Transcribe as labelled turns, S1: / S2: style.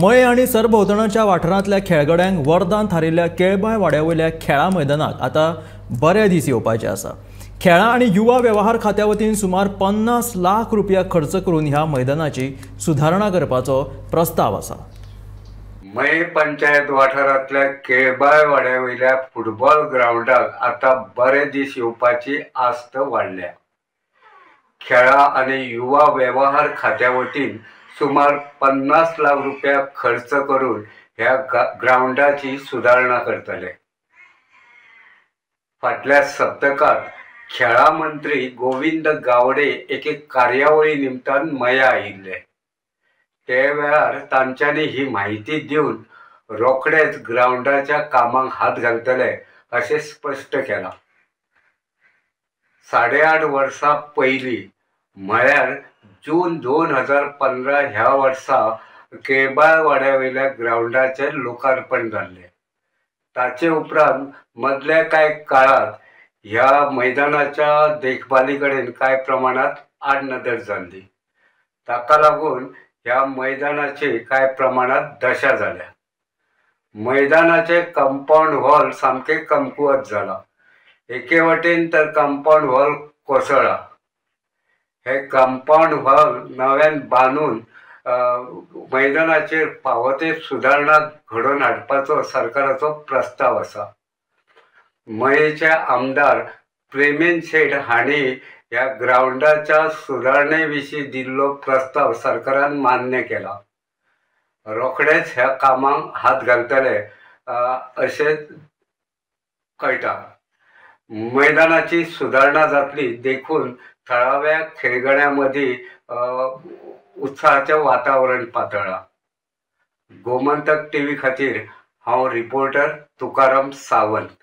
S1: मये आणि सरभोंवतणाच्या वाठारांतल्या खेळगड्यांक वरदान थारिल्ल्या केळबाय वाड्यावयल्या खेळा मैदानाक आतां बरे दीस येवपाचे आसा। खेळां आनी युवा वेवहार खात्या वतीन सुमार 50 लाख रुपया खर्च करून ह्या मैदानाची सुधारणा करपाचो प्रस्ताव आसा।
S2: मये पंचायत वाठारांतल्या केळबाय वाड्यावयल्या फुटबॉल ग्राउंडाक आतां बरे दीस येवपाची आस्त वाडल्या। खेळां आनी युवा वेवहार खात्या वतीन सुमार 50 लाख रुपया खर्च करून ह्या ग्राउंडाची सुधारणा करतले। फाटल्या सप्तकात खेळा मंत्री गोविंद गावडे एके कार्यावळी निमतान मया आयिल्ले। ते वेळार तांच्यांनी ही माहिती दिवन रोखडेच ग्राउंडाच्या कामाक हात घालतले अशें स्पश्ट केलां। 8.5 वर्सां पयलीं म्हळ्यार जून 2015 ह्या वर्सा केळबाय वाड्यावयल्या ग्राउंडाचें लोकार्पण जाल्लें। ताचे उपरांत मदल्या कांय काळात ह्या मैदानाच्या देखभाली कडेन कांय प्रमाणात आडनदर जाल्ली। ताका लागून ह्या मैदानाची कांय प्रमाणात दशा जाल्या। मैदानाचे कंपाऊंड वॉल सामकें कमकुवत जाला। एके वटेन तर कंपाऊंड वॉल कोसळ्ळा। हे कंपाऊंड वॉल नव्यान बांदून मैदानाचेर फावो ते सुदारणा घडोवन हाडपाचो सरकाराचो प्रस्ताव आसा। मयेचे आमदार प्रेमीन शेट हांणी ह्या ग्राउंडाच्या सुदारणे विशीं दिल्लो प्रस्ताव सरकारान मान्य केला। रोखडेच ह्या कामाक हात घालतले अशें कळटा। मैदानाची सुदारणा जातली देखून थळाव्या खेळगड्यां मदीं उत्साहाचें वातावरण पातळ्ळां। गोमंतक टीव्ही खातीर हांव रिपोर्टर तुकाराम सावंत।